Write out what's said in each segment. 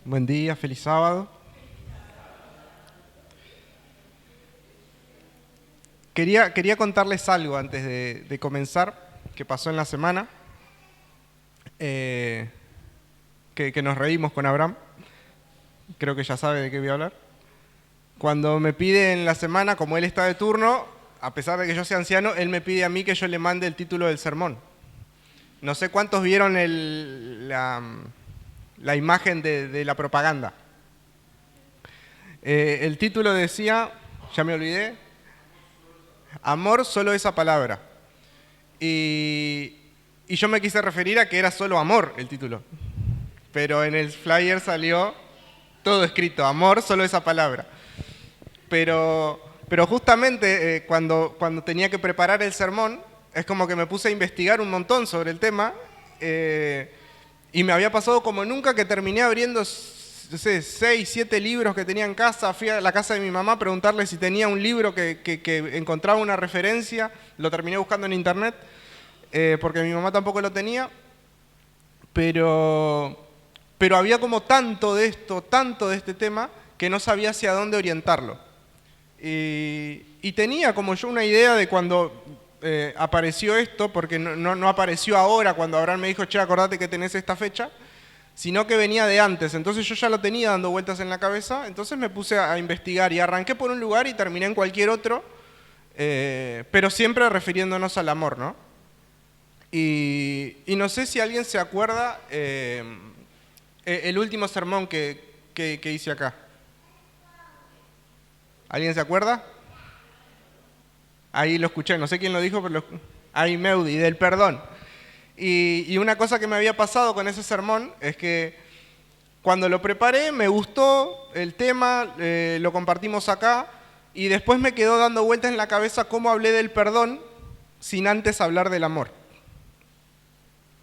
Buen día, feliz sábado. Quería contarles algo antes de comenzar, que pasó en la semana, que nos reímos con Abraham. Creo que ya sabe de qué voy a hablar. Cuando me pide en la semana, como él está de turno, a pesar de que yo sea anciano, él me pide a mí que yo le mande el título del sermón. No sé cuántos vieron la imagen de la propaganda. El título decía, ya me olvidé, amor, solo esa palabra. Y yo me quise referir a que era solo amor el título. Pero en el flyer salió todo escrito, amor, solo esa palabra. Pero justamente cuando tenía que preparar el sermón, es como que me puse a investigar un montón sobre el tema y me había pasado como nunca que terminé abriendo, no sé, 6, 7 libros que tenía en casa. Fui a la casa de mi mamá a preguntarle si tenía un libro que encontraba una referencia. Lo terminé buscando en internet porque mi mamá tampoco lo tenía. Pero había como tanto de este tema, que no sabía hacia dónde orientarlo. Y tenía como yo una idea de cuando apareció esto, porque no apareció ahora cuando Abraham me dijo, che, acordate que tenés esta fecha, sino que venía de antes. Entonces yo ya lo tenía dando vueltas en la cabeza, entonces me puse a investigar y arranqué por un lugar y terminé en cualquier otro, pero siempre refiriéndonos al amor, ¿no? Y no sé si alguien se acuerda el último sermón que hice acá. ¿Alguien se acuerda? Ahí lo escuché, no sé quién lo dijo, pero ahí Meudi, del perdón. Y una cosa que me había pasado con ese sermón es que cuando lo preparé me gustó el tema, lo compartimos acá, y después me quedó dando vueltas en la cabeza cómo hablé del perdón sin antes hablar del amor.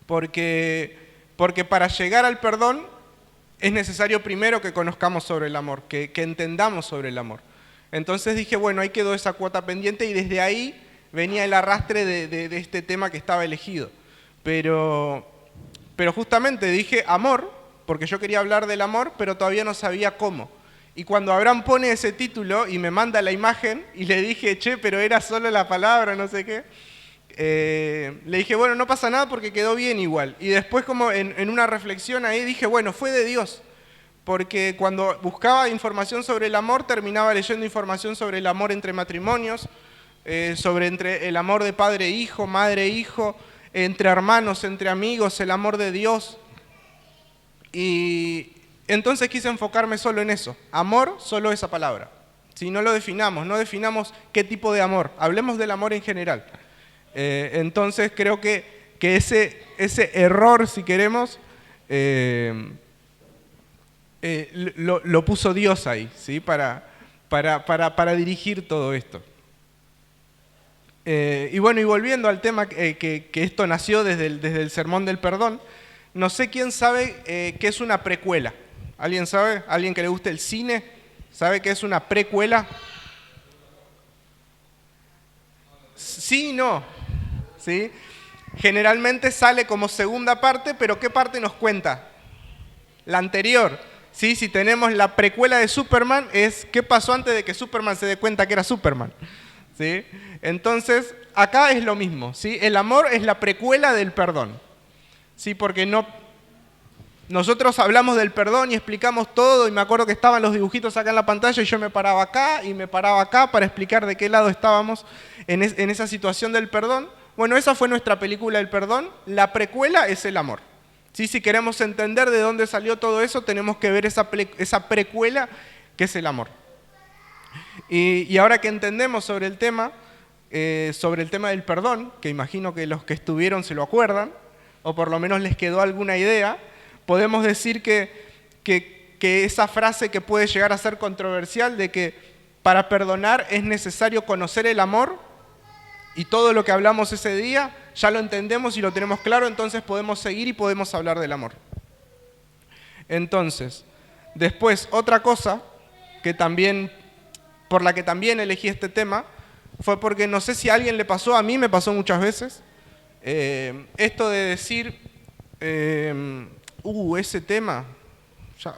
Porque para llegar al perdón es necesario primero que conozcamos sobre el amor, que entendamos sobre el amor. Entonces dije, bueno, ahí quedó esa cuota pendiente y desde ahí venía el arrastre de este tema que estaba elegido. Pero justamente dije amor, porque yo quería hablar del amor, pero todavía no sabía cómo. Y cuando Abraham pone ese título y me manda la imagen y le dije, che, pero era solo la palabra, no sé qué, le dije, bueno, no pasa nada porque quedó bien igual. Y después como en una reflexión ahí dije, bueno, fue de Dios. Porque cuando buscaba información sobre el amor, terminaba leyendo información sobre el amor entre matrimonios, sobre entre el amor de padre e hijo, madre e hijo, entre hermanos, entre amigos, el amor de Dios. Y entonces quise enfocarme solo en eso. Amor, solo esa palabra. Si no lo definamos, no definamos qué tipo de amor. Hablemos del amor en general. Entonces creo que ese error, si queremos, lo puso Dios ahí, ¿sí? para dirigir todo esto. Y bueno, y volviendo al tema que esto nació desde el sermón del perdón, no sé quién sabe qué es una precuela. ¿Alguien sabe? ¿Alguien que le guste el cine? ¿Sabe qué es una precuela? Sí y no. ¿Sí? Generalmente sale como segunda parte, pero ¿qué parte nos cuenta? La anterior. ¿Sí? Si tenemos la precuela de Superman, es qué pasó antes de que Superman se dé cuenta que era Superman. ¿Sí? Entonces, acá es lo mismo. ¿Sí? El amor es la precuela del perdón. ¿Sí? Porque nosotros hablamos del perdón y explicamos todo, y me acuerdo que estaban los dibujitos acá en la pantalla y yo me paraba acá y me paraba acá para explicar de qué lado estábamos en esa situación del perdón. Bueno, esa fue nuestra película del perdón. La precuela es el amor. ¿Sí? Si queremos entender de dónde salió todo eso, tenemos que ver esa precuela que es el amor. Y ahora que entendemos sobre el tema del perdón, que imagino que los que estuvieron se lo acuerdan, o por lo menos les quedó alguna idea, podemos decir que esa frase que puede llegar a ser controversial de que para perdonar es necesario conocer el amor, y todo lo que hablamos ese día ya lo entendemos y lo tenemos claro, entonces podemos seguir y podemos hablar del amor. Entonces, después otra cosa que también, por la que también elegí este tema, fue porque no sé si a alguien le pasó, a mí me pasó muchas veces, esto de decir, ese tema, ya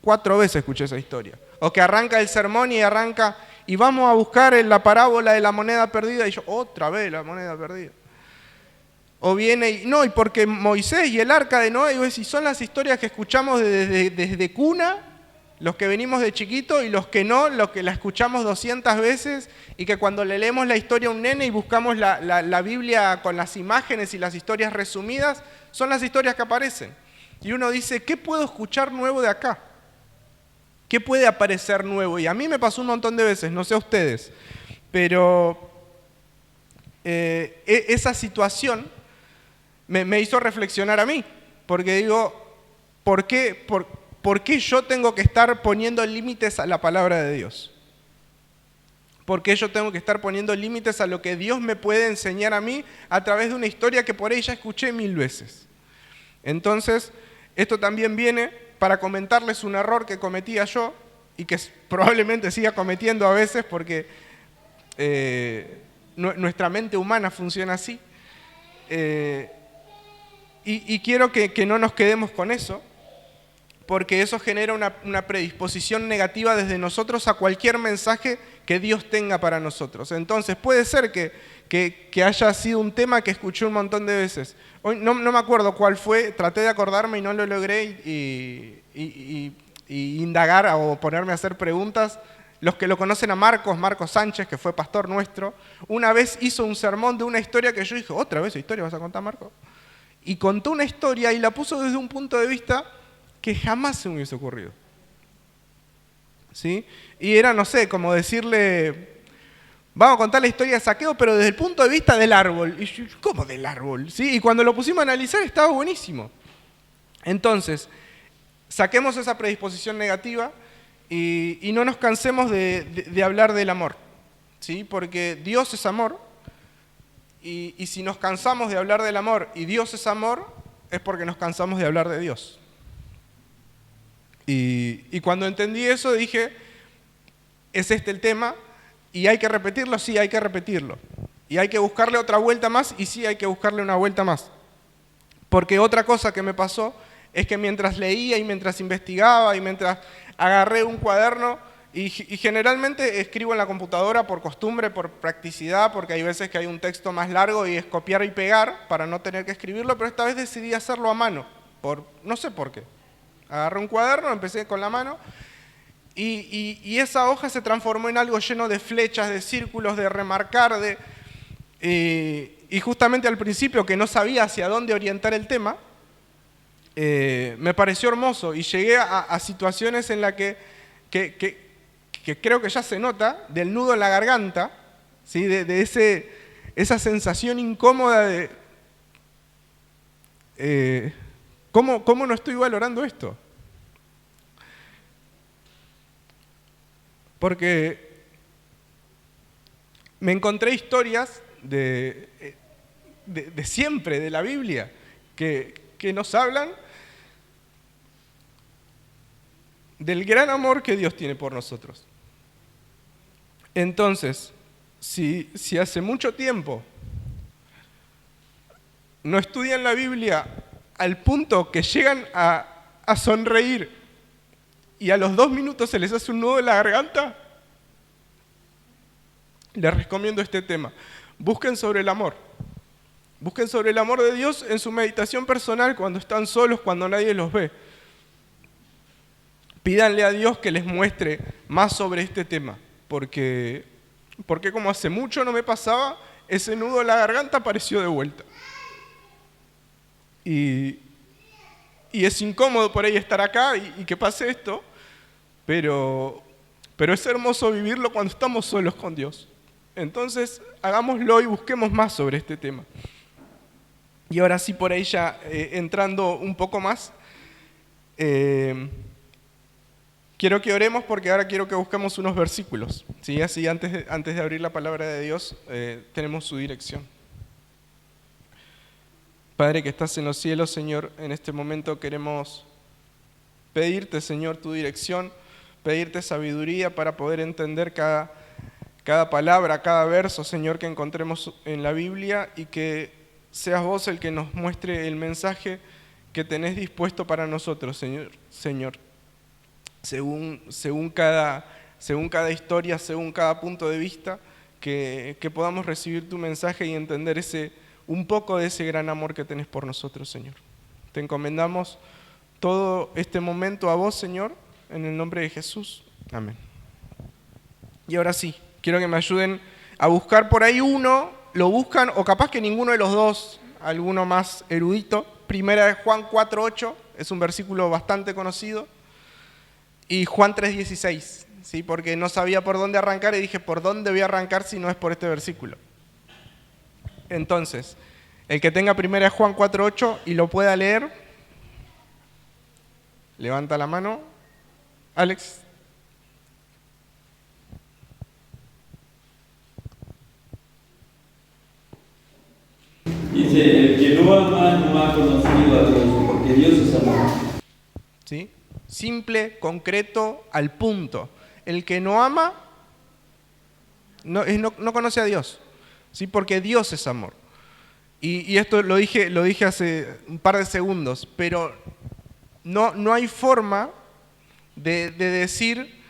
4 veces escuché esa historia. O que arranca el sermón y arranca, y vamos a buscar en la parábola de la moneda perdida, y yo, otra vez la moneda perdida. O viene, y porque Moisés y el arca de Noé, y son las historias que escuchamos desde cuna, los que venimos de chiquito y los que no, los que la escuchamos 200 veces, y que cuando le leemos la historia a un nene y buscamos la Biblia con las imágenes y las historias resumidas, son las historias que aparecen. Y uno dice, ¿qué puedo escuchar nuevo de acá? ¿Qué puede aparecer nuevo? Y a mí me pasó un montón de veces, no sé a ustedes, pero esa situación me hizo reflexionar a mí, porque digo, ¿por qué yo tengo que estar poniendo límites a la palabra de Dios? ¿Por qué yo tengo que estar poniendo límites a lo que Dios me puede enseñar a mí a través de una historia que por ahí ya escuché 1000 veces? Entonces, esto también viene para comentarles un error que cometía yo y que probablemente siga cometiendo a veces porque nuestra mente humana funciona así. Y quiero que no nos quedemos con eso, porque eso genera una predisposición negativa desde nosotros a cualquier mensaje que Dios tenga para nosotros. Entonces puede ser que haya sido un tema que escuché un montón de veces. Hoy no me acuerdo cuál fue, traté de acordarme y no lo logré y indagar o ponerme a hacer preguntas. Los que lo conocen a Marcos Sánchez, que fue pastor nuestro, una vez hizo un sermón de una historia que yo dije, ¿otra vez historia vas a contar, Marcos? Y contó una historia y la puso desde un punto de vista que jamás se me hubiese ocurrido. ¿Sí? Y era, no sé, como decirle, vamos a contar la historia de Saqueo, pero desde el punto de vista del árbol. Y yo, ¿cómo del árbol? ¿Sí? Y cuando lo pusimos a analizar estaba buenísimo. Entonces, saquemos esa predisposición negativa y no nos cansemos de hablar del amor. ¿Sí? Porque Dios es amor. Y si nos cansamos de hablar del amor y Dios es amor, es porque nos cansamos de hablar de Dios. Y cuando entendí eso dije, es este el tema, y hay que repetirlo, sí, hay que repetirlo. Y hay que buscarle otra vuelta más, y sí, hay que buscarle una vuelta más. Porque otra cosa que me pasó es que mientras leía y mientras investigaba y mientras agarré un cuaderno, y generalmente escribo en la computadora por costumbre, por practicidad, porque hay veces que hay un texto más largo y es copiar y pegar para no tener que escribirlo, pero esta vez decidí hacerlo a mano, no sé por qué. Agarré un cuaderno, empecé con la mano y esa hoja se transformó en algo lleno de flechas, de círculos, de remarcar, y justamente al principio que no sabía hacia dónde orientar el tema, me pareció hermoso y llegué a situaciones en las que creo que ya se nota, del nudo en la garganta, ¿sí? de esa sensación incómoda de ¿cómo no estoy valorando esto? Porque me encontré historias de siempre, de la Biblia, que nos hablan del gran amor que Dios tiene por nosotros. Entonces, si hace mucho tiempo no estudian la Biblia al punto que llegan a sonreír y a los 2 minutos se les hace un nudo en la garganta, les recomiendo este tema. Busquen sobre el amor. Busquen sobre el amor de Dios en su meditación personal cuando están solos, cuando nadie los ve. Pídanle a Dios que les muestre más sobre este tema, porque como hace mucho no me pasaba, ese nudo en la garganta apareció de vuelta. Y es incómodo por ahí estar acá y que pase esto, pero es hermoso vivirlo cuando estamos solos con Dios. Entonces, hagámoslo y busquemos más sobre este tema. Y ahora sí, por ahí ya entrando un poco más, quiero que oremos porque ahora quiero que busquemos unos versículos. ¿Sí? Así antes de abrir la palabra de Dios, tenemos su dirección. Padre que estás en los cielos, Señor, en este momento queremos pedirte, Señor, tu dirección, pedirte sabiduría para poder entender cada palabra, cada verso, Señor, que encontremos en la Biblia y que seas vos el que nos muestre el mensaje que tenés dispuesto para nosotros, Señor. según cada historia, según cada punto de vista, que podamos recibir tu mensaje y entender un poco de ese gran amor que tenés por nosotros, Señor. Te encomendamos todo este momento a vos, Señor, en el nombre de Jesús. Amén. Y ahora sí, quiero que me ayuden a buscar por ahí uno, lo buscan, o capaz que ninguno de los dos, alguno más erudito. Primera de Juan 4:8, es un versículo bastante conocido. Y Juan 3:16, ¿sí? Porque no sabía por dónde arrancar y dije, ¿por dónde voy a arrancar si no es por este versículo? Entonces, el que tenga primera de Juan 4:8 y lo pueda leer, levanta la mano. Alex. Dice, el que no ama no ha conocido a Dios, porque Dios es amor. ¿Sí? Simple, concreto, al punto. El que no ama no conoce a Dios, ¿sí? Porque Dios es amor. Y esto lo dije hace un par de segundos, pero no hay forma de decir,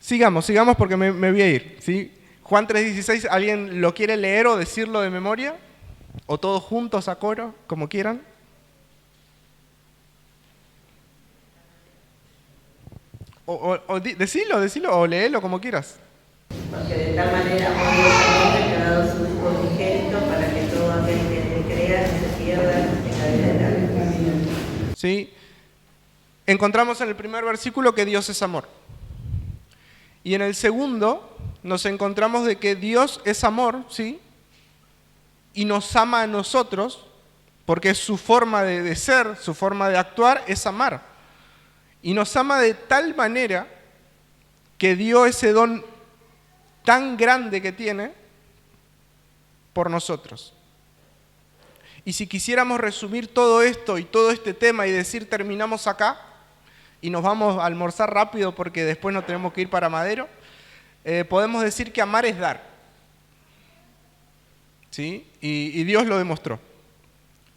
sigamos porque me voy a ir, ¿sí? Juan 3:16, ¿alguien lo quiere leer o decirlo de memoria? ¿O todos juntos a coro, como quieran? Decilo o léelo como quieras. Porque de tal manera amó Dios al mundo que ha dado su Hijo unigénito para que todo aquel que en él crea no se pierda, tenga vida eterna. ¿Sí? Encontramos en el primer versículo que Dios es amor. Y en el segundo nos encontramos de que Dios es amor, ¿sí? Y nos ama a nosotros, porque su forma de ser, su forma de actuar es amar. Y nos ama de tal manera que dio ese don tan grande que tiene por nosotros. Y si quisiéramos resumir todo esto y todo este tema y decir terminamos acá y nos vamos a almorzar rápido porque después nos tenemos que ir para Madero, podemos decir que amar es dar. ¿Sí? Y Dios lo demostró.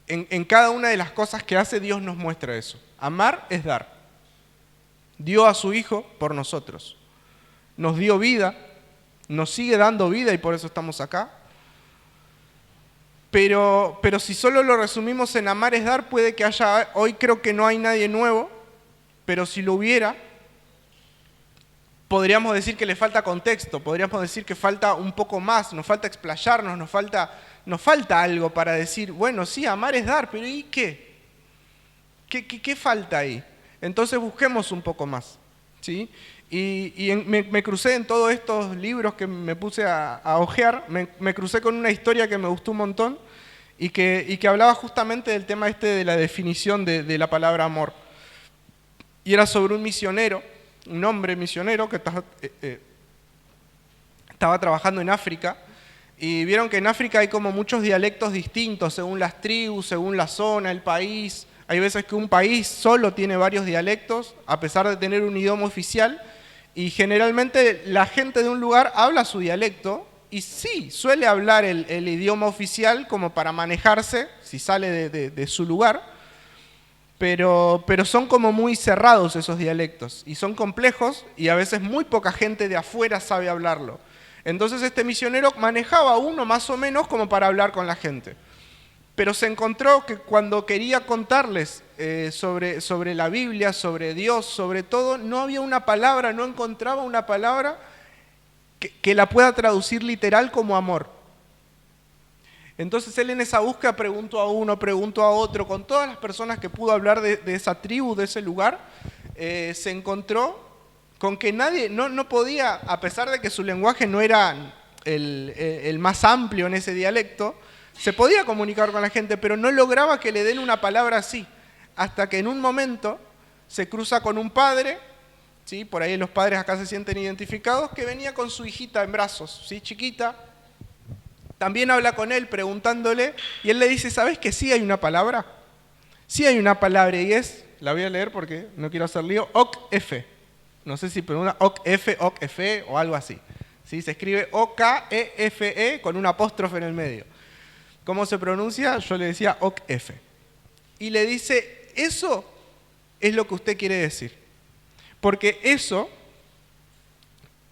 En cada una de las cosas que hace, Dios nos muestra eso. Amar es dar. Dio a su Hijo por nosotros. Nos dio vida, nos sigue dando vida y por eso estamos acá. Pero si solo lo resumimos en amar es dar, puede que haya, hoy creo que no hay nadie nuevo, pero si lo hubiera, podríamos decir que le falta contexto, podríamos decir que falta un poco más, nos falta explayarnos, nos falta algo para decir, bueno, sí, amar es dar, pero ¿y qué? ¿Qué falta ahí? Entonces busquemos un poco más, ¿sí? Me crucé en todos estos libros que me puse a hojear, me crucé con una historia que me gustó un montón y que hablaba justamente del tema de la definición de la palabra amor. Y era sobre un misionero, un hombre misionero que estaba trabajando en África, y vieron que en África hay como muchos dialectos distintos según las tribus, según la zona, el país. Hay veces que un país solo tiene varios dialectos, a pesar de tener un idioma oficial, y generalmente la gente de un lugar habla su dialecto, y sí, suele hablar el idioma oficial como para manejarse, si sale de su lugar, pero son como muy cerrados esos dialectos, y son complejos, y a veces muy poca gente de afuera sabe hablarlo. Entonces este misionero manejaba uno más o menos como para hablar con la gente. Pero se encontró que cuando quería contarles sobre la Biblia, sobre Dios, sobre todo, no había una palabra, no encontraba una palabra que la pueda traducir literal como amor. Entonces él en esa búsqueda preguntó a uno, preguntó a otro, con todas las personas que pudo hablar de esa tribu, de ese lugar, se encontró con que nadie, no podía, a pesar de que su lenguaje no era el más amplio en ese dialecto, se podía comunicar con la gente, pero no lograba que le den una palabra así, hasta que en un momento se cruza con un padre, ¿sí? Por ahí los padres acá se sienten identificados, que venía con su hijita en brazos, ¿sí? Chiquita. También habla con él preguntándole, y él le dice, ¿sabes que sí hay una palabra? Sí hay una palabra, y es, la voy a leer porque no quiero hacer lío, Ok-F. No sé si pronuncia Ok-F, Ok-F o algo así. ¿Sí? Se escribe O-K-E-F-E con un apóstrofe en el medio. ¿Cómo se pronuncia? Yo le decía Ok-F. Y le dice, eso es lo que usted quiere decir. Porque eso,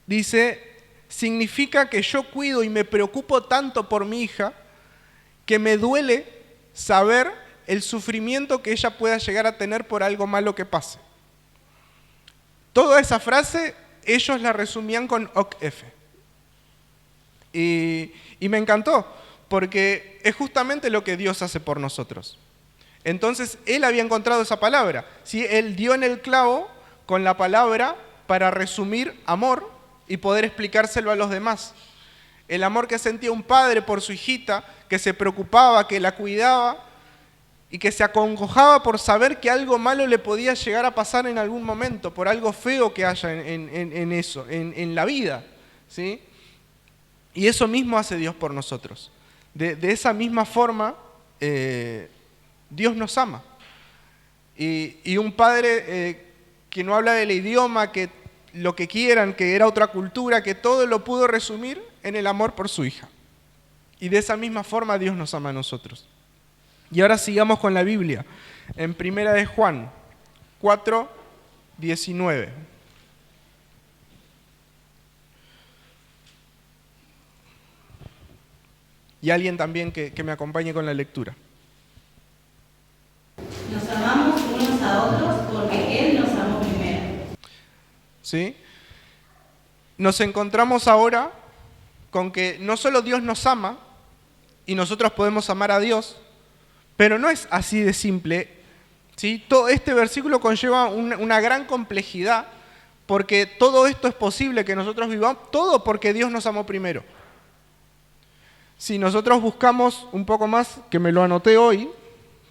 dice, significa que yo cuido y me preocupo tanto por mi hija que me duele saber el sufrimiento que ella pueda llegar a tener por algo malo que pase. Toda esa frase ellos la resumían con OKF. Y me encantó, porque es justamente lo que Dios hace por nosotros. Entonces, Él había encontrado esa palabra. ¿Sí? Él dio en el clavo con la palabra para resumir amor y poder explicárselo a los demás. El amor que sentía un padre por su hijita, que se preocupaba, que la cuidaba y que se acongojaba por saber que algo malo le podía llegar a pasar en algún momento, por algo feo que haya en eso, en la vida. ¿Sí? Y eso mismo hace Dios por nosotros. De esa misma forma, Dios nos ama. Y un padre que no habla del idioma, que lo que quieran, que era otra cultura, que todo lo pudo resumir en el amor por su hija. Y de esa misma forma Dios nos ama a nosotros. Y ahora sigamos con la Biblia, en 1 de Juan 4, 19. Y alguien también que me acompañe con la lectura. Nos amamos unos a otros porque Él nos amó primero. ¿Sí? Nos encontramos ahora con que no solo Dios nos ama y nosotros podemos amar a Dios, pero no es así de simple. ¿Sí? Todo este versículo conlleva una gran complejidad, porque todo esto es posible que nosotros vivamos, todo porque Dios nos amó primero. Si nosotros buscamos un poco más, que me lo anoté hoy,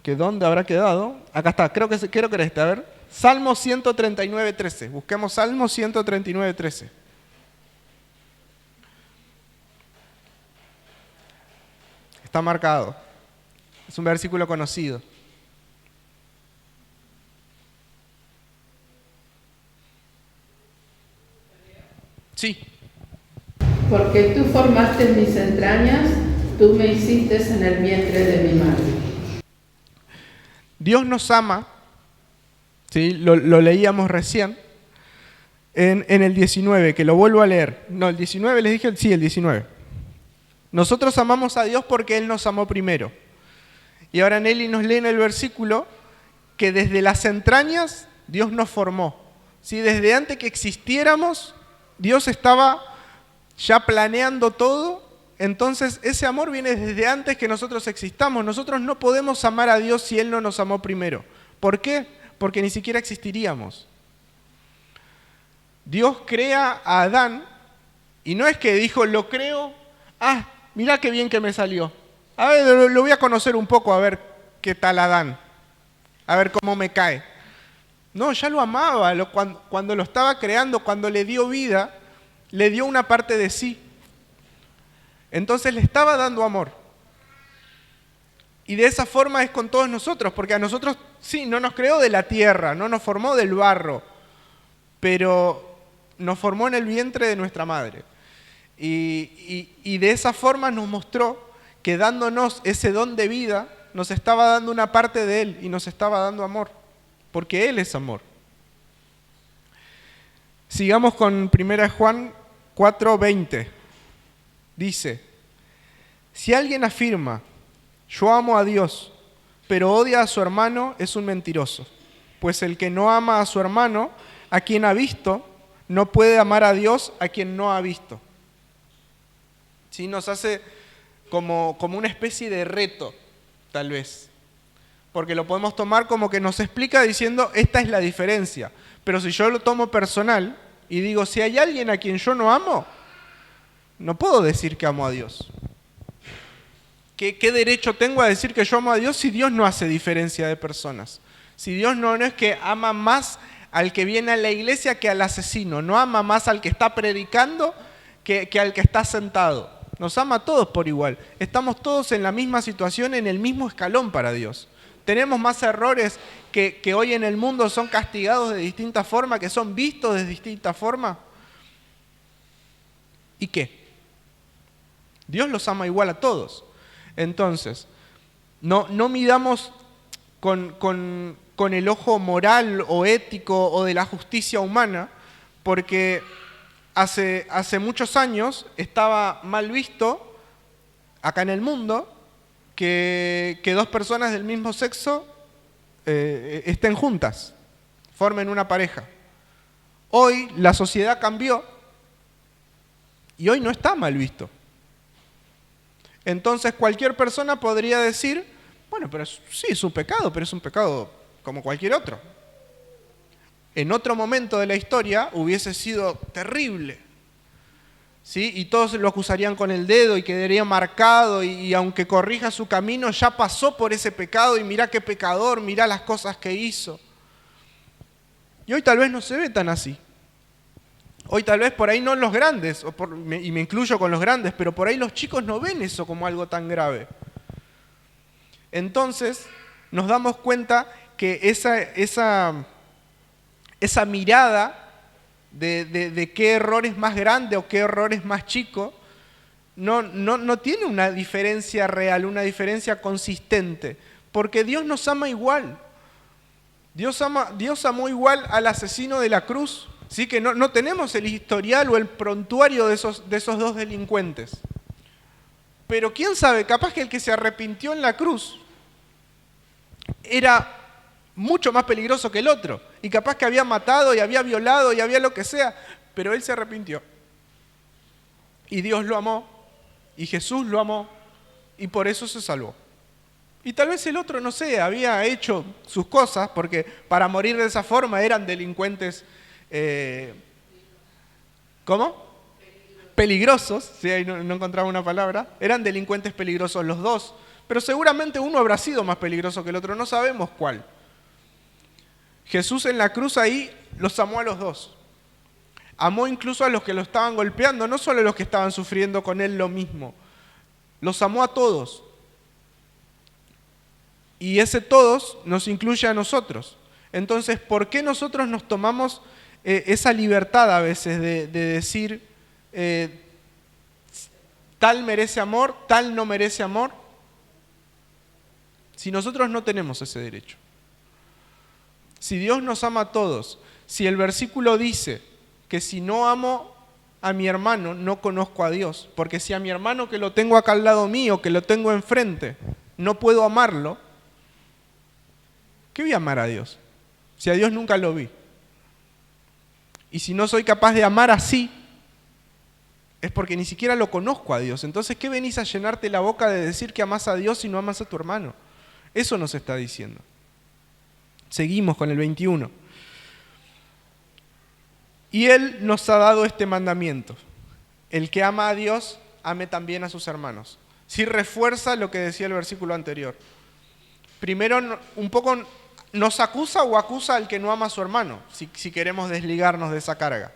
que dónde habrá quedado, acá está, creo que era este, a ver, Salmo 139, 13, busquemos Salmo 139, 13. Está marcado, es un versículo conocido. Sí. Porque tú formaste mis entrañas, tú me hiciste en el vientre de mi madre. Dios nos ama, ¿sí? Lo leíamos recién, en el 19, que lo vuelvo a leer. No, el 19 les dije, sí, el 19. Nosotros amamos a Dios porque Él nos amó primero. Y ahora Nelly nos lee en el versículo que desde las entrañas Dios nos formó. ¿Sí? Desde antes que existiéramos, Dios estaba ya planeando todo. Entonces ese amor viene desde antes que nosotros existamos. Nosotros no podemos amar a Dios si Él no nos amó primero. ¿Por qué? Porque ni siquiera existiríamos. Dios crea a Adán y no es que dijo, lo creo, mirá qué bien que me salió. A ver, lo voy a conocer un poco, a ver qué tal Adán, a ver cómo me cae. No, ya lo amaba, cuando lo estaba creando, cuando le dio vida, le dio una parte de sí. Entonces le estaba dando amor. Y de esa forma es con todos nosotros, porque a nosotros, sí, no nos creó de la tierra, no nos formó del barro, pero nos formó en el vientre de nuestra madre. Y de esa forma nos mostró que dándonos ese don de vida, nos estaba dando una parte de Él y nos estaba dando amor, porque Él es amor. Sigamos con 1 Juan 4:20. Dice, si alguien afirma, yo amo a Dios, pero odia a su hermano, es un mentiroso. Pues el que no ama a su hermano, a quien ha visto, no puede amar a Dios a quien no ha visto. ¿Sí? Nos hace como una especie de reto, tal vez. Porque lo podemos tomar como que nos explica diciendo, esta es la diferencia. Pero si yo lo tomo personal y digo, si hay alguien a quien yo no amo, no puedo decir que amo a Dios. ¿Qué derecho tengo a decir que yo amo a Dios si Dios no hace diferencia de personas? Si Dios no es que ama más al que viene a la iglesia que al asesino, no ama más al que está predicando que al que está sentado. Nos ama a todos por igual. Estamos todos en la misma situación, en el mismo escalón para Dios. Tenemos más errores que hoy en el mundo son castigados de distinta forma, que son vistos de distinta forma. ¿Y qué? Dios los ama igual a todos. Entonces, no midamos con con el ojo moral o ético o de la justicia humana, porque hace muchos años estaba mal visto acá en el mundo que dos personas del mismo sexo estén juntas, formen una pareja. Hoy la sociedad cambió y hoy no está mal visto. Entonces cualquier persona podría decir, bueno, pero sí es un pecado, pero es un pecado como cualquier otro. En otro momento de la historia hubiese sido terrible, ¿sí? Y todos lo acusarían con el dedo y quedaría marcado y aunque corrija su camino ya pasó por ese pecado y mirá qué pecador, mirá las cosas que hizo. Y hoy tal vez no se ve tan así. Hoy tal vez por ahí no los grandes, y me incluyo con los grandes, pero por ahí los chicos no ven eso como algo tan grave. Entonces nos damos cuenta que esa mirada de qué error es más grande o qué error es más chico, no tiene una diferencia real, una diferencia consistente, porque Dios nos ama igual. Dios amó igual al asesino de la cruz, ¿sí? Que no tenemos el historial o el prontuario de esos dos delincuentes. Pero quién sabe, capaz que el que se arrepintió en la cruz era mucho más peligroso que el otro, y capaz que había matado y había violado y había lo que sea, pero él se arrepintió. Y Dios lo amó, y Jesús lo amó, y por eso se salvó. Y tal vez el otro, no sé, había hecho sus cosas, porque para morir de esa forma eran delincuentes, ¿cómo? Peligrosos, sí, ahí no encontraba una palabra, eran delincuentes peligrosos los dos, pero seguramente uno habrá sido más peligroso que el otro, no sabemos cuál. Jesús en la cruz ahí los amó a los dos. Amó incluso a los que lo estaban golpeando, no solo a los que estaban sufriendo con él lo mismo. Los amó a todos. Y ese todos nos incluye a nosotros. Entonces, ¿por qué nosotros nos tomamos esa libertad a veces de decir tal merece amor, tal no merece amor? Si nosotros no tenemos ese derecho. Si Dios nos ama a todos, si el versículo dice que si no amo a mi hermano, no conozco a Dios, porque si a mi hermano que lo tengo acá al lado mío, que lo tengo enfrente, no puedo amarlo, ¿qué voy a amar a Dios? Si a Dios nunca lo vi. Y si no soy capaz de amar así, es porque ni siquiera lo conozco a Dios. Entonces, ¿qué venís a llenarte la boca de decir que amás a Dios si no amás a tu hermano? Eso nos está diciendo. Seguimos con el 21. Y Él nos ha dado este mandamiento. El que ama a Dios, ame también a sus hermanos. Sí refuerza lo que decía el versículo anterior. Primero, un poco nos acusa o acusa al que no ama a su hermano, si queremos desligarnos de esa carga.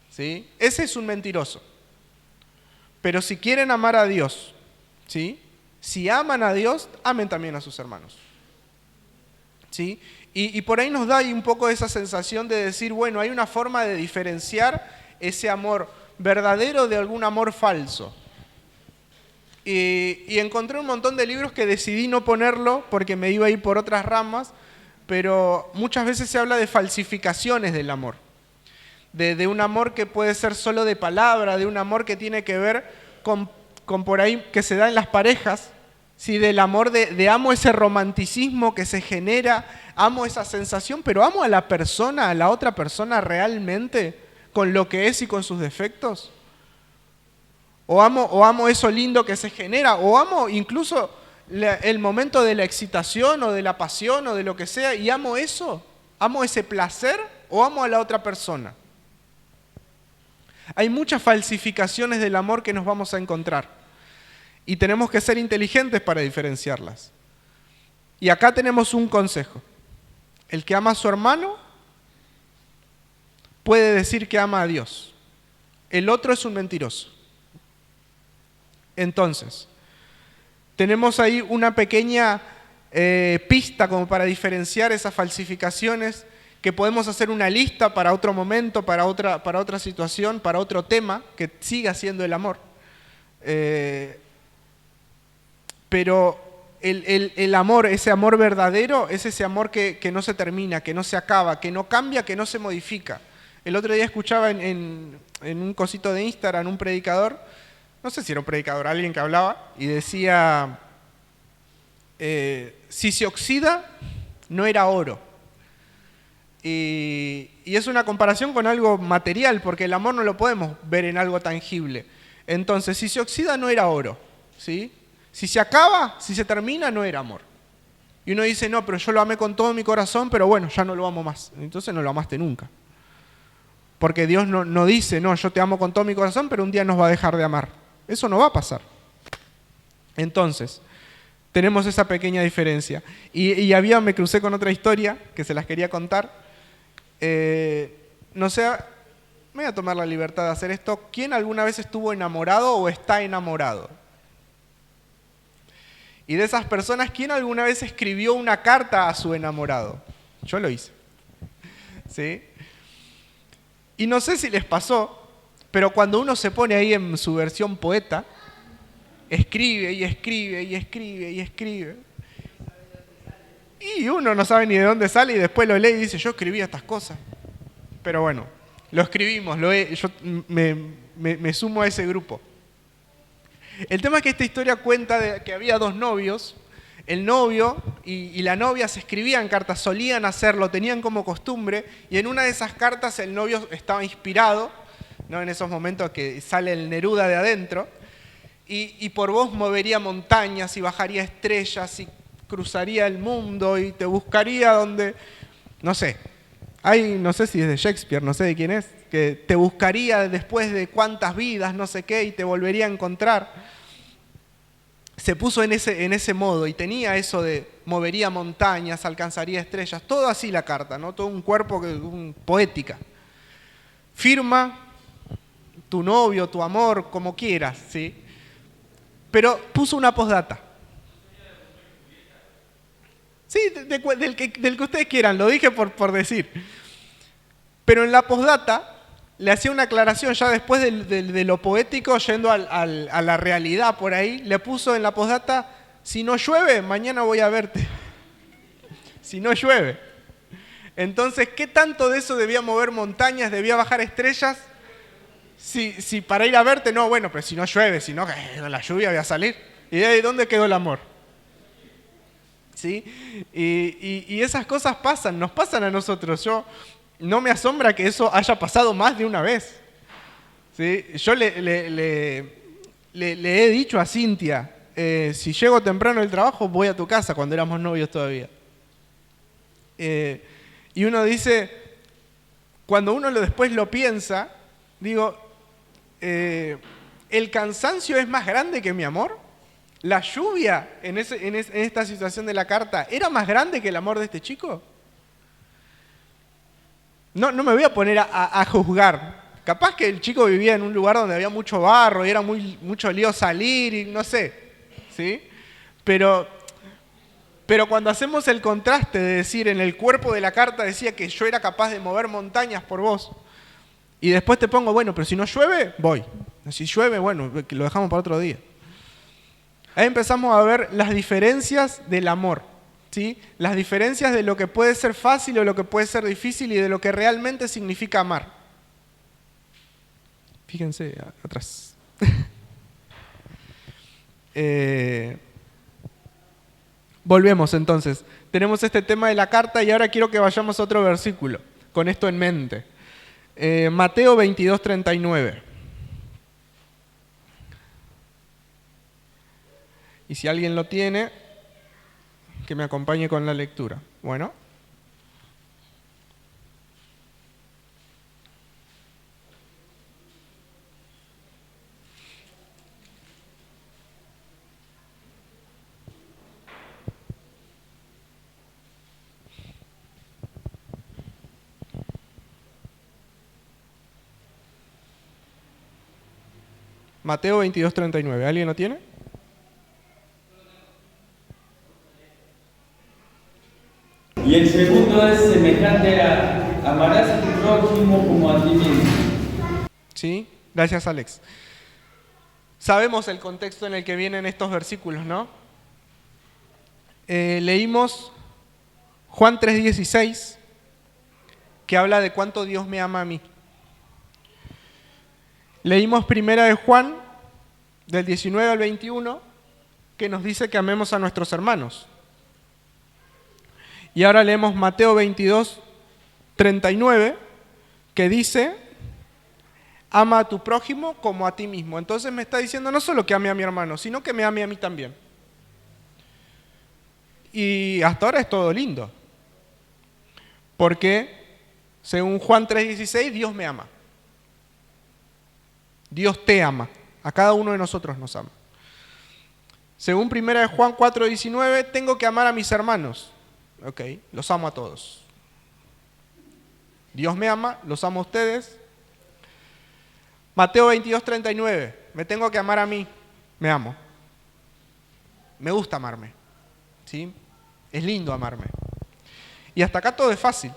¿Sí? Ese es un mentiroso. Pero si quieren amar a Dios, ¿sí? Si aman a Dios, amen también a sus hermanos. ¿Sí? Y por ahí nos da ahí un poco esa sensación de decir, bueno, hay una forma de diferenciar ese amor verdadero de algún amor falso. Y encontré un montón de libros que decidí no ponerlo porque me iba a ir por otras ramas, pero muchas veces se habla de falsificaciones del amor. De un amor que puede ser solo de palabra, de un amor que tiene que ver con por ahí que se da en las parejas, ¿sí? Del amor de amo ese romanticismo que se genera, amo esa sensación, pero amo a la persona, a la otra persona realmente, con lo que es y con sus defectos. O amo eso lindo que se genera, o amo incluso el momento de la excitación o de la pasión o de lo que sea, y amo eso, amo ese placer, o amo a la otra persona. Hay muchas falsificaciones del amor que nos vamos a encontrar y tenemos que ser inteligentes para diferenciarlas. Y acá tenemos un consejo. El que ama a su hermano puede decir que ama a Dios. El otro es un mentiroso. Entonces, tenemos ahí una pequeña pista como para diferenciar esas falsificaciones, que podemos hacer una lista para otro momento, para otra situación, para otro tema, que siga siendo el amor. Pero el amor, ese amor verdadero, es ese amor que no se termina, que no se acaba, que no cambia, que no se modifica. El otro día escuchaba en un cosito de Instagram un predicador, no sé si era un predicador, alguien que hablaba, y decía, si se oxida, no era oro. Y es una comparación con algo material, porque el amor no lo podemos ver en algo tangible. Entonces, si se oxida, no era oro, ¿sí? Si se acaba, si se termina, no era amor. Y uno dice, no, pero yo lo amé con todo mi corazón, pero bueno, ya no lo amo más. Entonces no lo amaste nunca. Porque Dios no dice, no, yo te amo con todo mi corazón, pero un día nos va a dejar de amar. Eso no va a pasar. Entonces, tenemos esa pequeña diferencia. Y me crucé con otra historia que se las quería contar. No sé, me voy a tomar la libertad de hacer esto. ¿Quién alguna vez estuvo enamorado o está enamorado? Y de esas personas, ¿quién alguna vez escribió una carta a su enamorado? Yo lo hice. ¿Sí? Y no sé si les pasó, pero cuando uno se pone ahí en su versión poeta, escribe y escribe y escribe y escribe. Y uno no sabe ni de dónde sale y después lo lee y dice, yo escribí estas cosas. Pero bueno, lo escribimos, yo me sumo a ese grupo. El tema es que esta historia cuenta de que había dos novios. El novio y la novia se escribían cartas, solían hacerlo, tenían como costumbre, y en una de esas cartas el novio estaba inspirado, ¿no? En esos momentos que sale el Neruda de adentro, y por vos movería montañas y bajaría estrellas y cruzaría el mundo y te buscaría donde, no sé, no sé si es de Shakespeare, no sé de quién es, que te buscaría después de cuántas vidas, no sé qué, y te volvería a encontrar. Se puso en ese modo y tenía eso de movería montañas, alcanzaría estrellas, todo así la carta, ¿no? Todo un cuerpo poética. Firma tu novio, tu amor, como quieras, ¿sí? Pero puso una postdata. Sí, del que ustedes quieran, lo dije por decir. Pero en la postdata le hacía una aclaración ya después de lo poético, yendo a la realidad por ahí, le puso en la postdata, si no llueve, mañana voy a verte. Si no llueve. Entonces, ¿qué tanto de eso debía mover montañas, debía bajar estrellas? Si para ir a verte, no, bueno, pero si no llueve, si no, la lluvia voy a salir. ¿Y de ahí dónde quedó el amor? ¿Sí? Y esas cosas pasan, nos pasan a nosotros. No me asombra que eso haya pasado más de una vez. ¿Sí? Yo le he dicho a Cintia, si llego temprano del trabajo, voy a tu casa, cuando éramos novios todavía. Y uno dice, cuando uno después lo piensa, digo, ¿el cansancio es más grande que mi amor? ¿La lluvia en esta situación de la carta era más grande que el amor de este chico? No me voy a poner a juzgar. Capaz que el chico vivía en un lugar donde había mucho barro y era mucho lío salir y no sé, ¿sí? Pero cuando hacemos el contraste de decir, en el cuerpo de la carta decía que yo era capaz de mover montañas por vos, y después te pongo, bueno, pero si no llueve, voy. Si llueve, bueno, lo dejamos para otro día. Ahí empezamos a ver las diferencias del amor. ¿Sí? Las diferencias de lo que puede ser fácil o lo que puede ser difícil y de lo que realmente significa amar. Fíjense atrás. Volvemos entonces. Tenemos este tema de la carta y ahora quiero que vayamos a otro versículo, con esto en mente. Mateo 22:39. Y si alguien lo tiene, que me acompañe con la lectura. Bueno. Mateo 22:39. ¿Alguien lo tiene? Y el segundo es semejante a amarás a tu prójimo como a ti mismo. Sí, gracias Alex. Sabemos el contexto en el que vienen estos versículos, ¿no? leímos Juan 3:16, que habla de cuánto Dios me ama a mí. Leímos Primera de Juan, del 19 al 21, que nos dice que amemos a nuestros hermanos. Y ahora leemos Mateo 22:39, que dice, ama a tu prójimo como a ti mismo. Entonces me está diciendo no solo que ame a mi hermano, sino que me ame a mí también. Y hasta ahora es todo lindo. Porque, según Juan 3:16, Dios me ama. Dios te ama. A cada uno de nosotros nos ama. Según 1 de Juan 4:19, tengo que amar a mis hermanos. Ok, los amo a todos. Dios me ama, los amo a ustedes. Mateo 22:39, me tengo que amar a mí, me amo. Me gusta amarme, ¿sí? Es lindo amarme. Y hasta acá todo es fácil.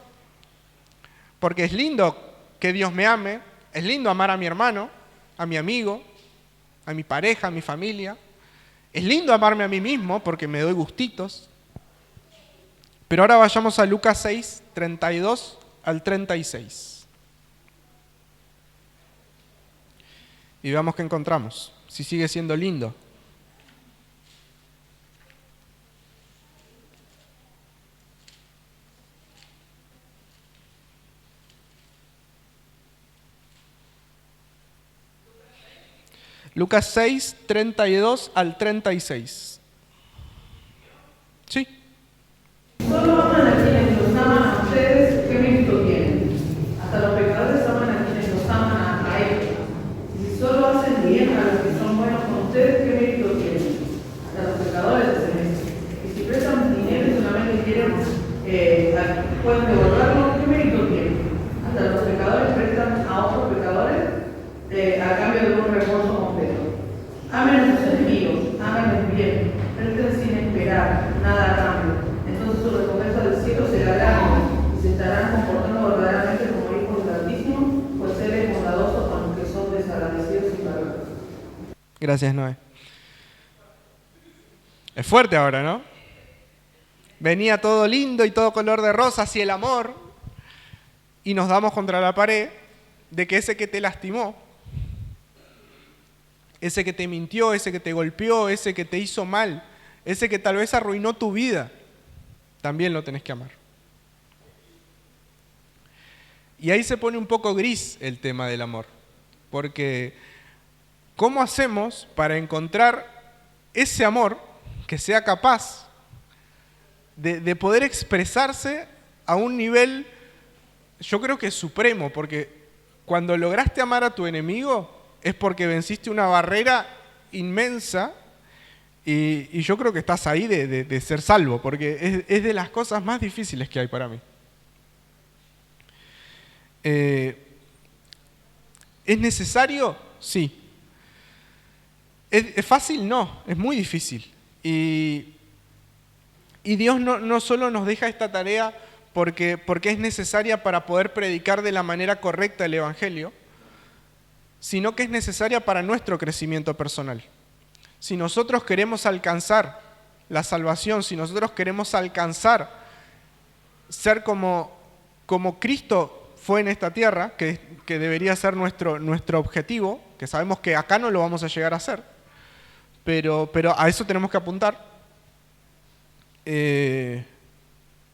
Porque es lindo que Dios me ame, es lindo amar a mi hermano, a mi amigo, a mi pareja, a mi familia. Es lindo amarme a mí mismo porque me doy gustitos. Pero ahora vayamos a Lucas 6:32 al 36. Y veamos qué encontramos, si sigue siendo lindo. Lucas 6:32 al 36. Sí. Solo aman a quienes los aman a ustedes, ¿qué mérito tienen? Hasta los pecadores aman a quienes los aman a ellos. Y si solo hacen bien a los que son buenos con ustedes, ¿qué mérito tienen? Hasta los pecadores hacen eso. Y si prestan dinero y solamente quieren, pueden devolverlo, ¿qué mérito tienen? Hasta los pecadores prestan a otros pecadores a cambio de un reembolso completo. Amen a sus enemigos, háganles bien, presten sin esperar nada a cambio. Entonces su recompensa del cielo será grande y se estarán comportando verdaderamente como hijos del Altísimo, pues Él es bondadoso con los que son desagradecidos y perversos. Gracias, Noé. Es fuerte ahora, ¿no? Venía todo lindo y todo color de rosas y el amor, y nos damos contra la pared de que ese que te lastimó, ese que te mintió, ese que te golpeó, ese que te hizo mal, ese que tal vez arruinó tu vida, también lo tenés que amar. Y ahí se pone un poco gris el tema del amor, porque ¿cómo hacemos para encontrar ese amor que sea capaz de poder expresarse a un nivel, yo creo que supremo? Porque cuando lograste amar a tu enemigo es porque venciste una barrera inmensa y yo creo que estás ahí de ser salvo, porque es de las cosas más difíciles que hay para mí. ¿Es necesario? Sí. ¿Es fácil? No, es muy difícil. Y Dios no solo nos deja esta tarea porque es necesaria para poder predicar de la manera correcta el Evangelio, sino que es necesaria para nuestro crecimiento personal. Si nosotros queremos alcanzar la salvación, si nosotros queremos alcanzar ser como Cristo fue en esta tierra, que debería ser nuestro objetivo, que sabemos que acá no lo vamos a llegar a hacer, pero a eso tenemos que apuntar,